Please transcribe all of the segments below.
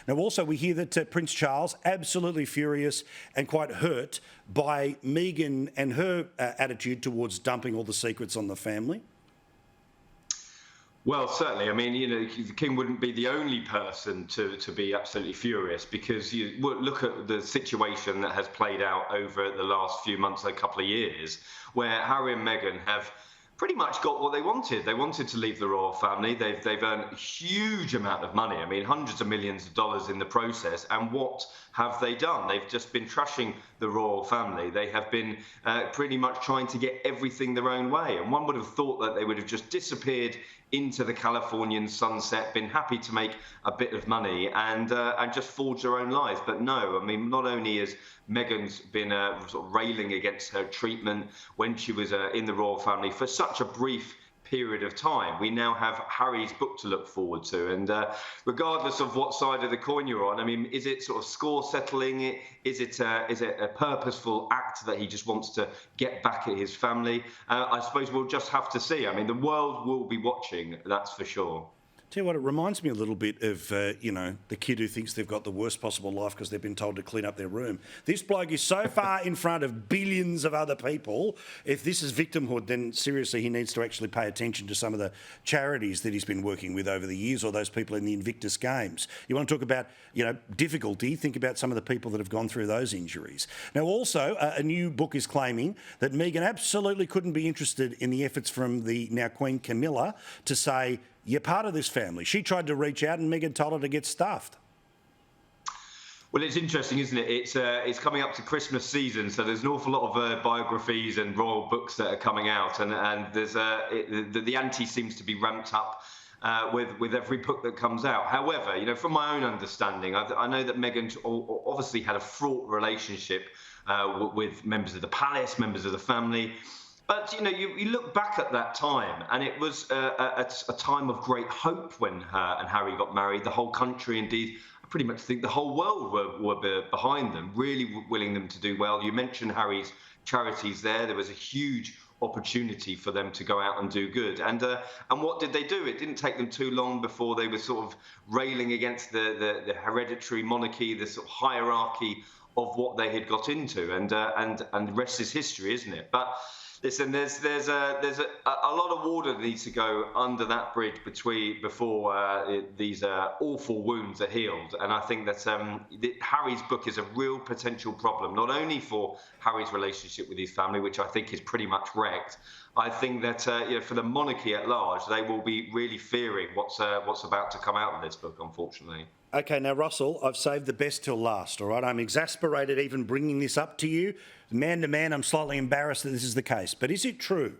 Now, also, we hear that Prince Charles, absolutely furious and quite hurt by Meghan and her attitude towards dumping all the secrets on the family. Well, certainly. I mean, the king wouldn't be the only person to be absolutely furious, because you look at the situation that has played out over the last few months, a couple of years, where Harry and Meghan have pretty much got what they wanted. They wanted to leave the royal family. They've earned a huge amount of money. I mean, hundreds of millions of dollars in the process. And what have they done? They've just been trashing the royal family. They have been pretty much trying to get everything their own way. And one would have thought that they would have just disappeared into the Californian sunset, been happy to make a bit of money and just forge their own lives. But no, I mean, not only has Meghan's been sort of railing against her treatment when she was in the royal family for such a brief period of time, we now have Harry's book to look forward to. And regardless of what side of the coin you're on, I mean, is it sort of score settling? Is it a purposeful act that he just wants to get back at his family? I suppose we'll just have to see. I mean, the world will be watching, that's for sure. Tell you what, it reminds me a little bit of, the kid who thinks they've got the worst possible life because they've been told to clean up their room. This bloke is so far in front of billions of other people. If this is victimhood, then seriously, he needs to actually pay attention to some of the charities that he's been working with over the years, or those people in the Invictus Games. You want to talk about, difficulty, think about some of the people that have gone through those injuries. Now, also, a new book is claiming that Meghan absolutely couldn't be interested in the efforts from the now Queen Camilla to say, you're part of this family. She tried to reach out and Meghan told her to get stuffed. Well, it's interesting, isn't it? It's coming up to Christmas season, so there's an awful lot of biographies and royal books that are coming out, and there's the ante seems to be ramped up with every book that comes out. However, from my own understanding, I know that Meghan obviously had a fraught relationship with members of the palace, members of the family. But, you look back at that time, and it was a time of great hope when her and Harry got married. The whole country, indeed, I pretty much think the whole world were behind them, really willing them to do well. You mentioned Harry's charities there. There was a huge opportunity for them to go out and do good. And what did they do? It didn't take them too long before they were sort of railing against the hereditary monarchy, the sort of hierarchy of what they had got into. And the rest is history, isn't it? But listen, there's a lot of water that needs to go under that bridge before these awful wounds are healed. And I think that Harry's book is a real potential problem, not only for Harry's relationship with his family, which I think is pretty much wrecked. I think that for the monarchy at large, they will be really fearing what's about to come out of this book, unfortunately. Okay, now, Russell, I've saved the best till last, all right? I'm exasperated even bringing this up to you. Man to man, I'm slightly embarrassed that this is the case. But is it true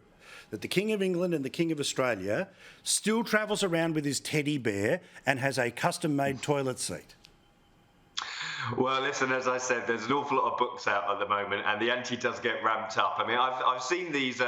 that the King of England and the King of Australia still travels around with his teddy bear and has a custom-made toilet seat? Well, listen, as I said, there's an awful lot of books out at the moment, and the ante does get ramped up. I mean, I've seen these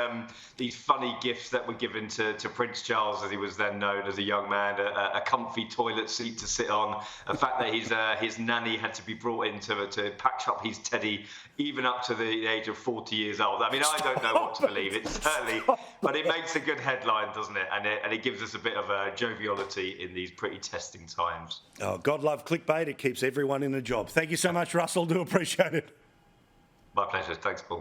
funny gifts that were given to Prince Charles, as he was then known as a young man, a comfy toilet seat to sit on, the fact that his nanny had to be brought in to patch up his teddy, even up to the age of 40 years old. I mean, I don't know what to believe. It's certainly, but it makes a good headline, doesn't it? And it gives us a bit of joviality in these pretty testing times. Oh, God love clickbait. It keeps everyone in a job. Thank you so much, Russell. Do appreciate it. My pleasure. Thanks, Paul.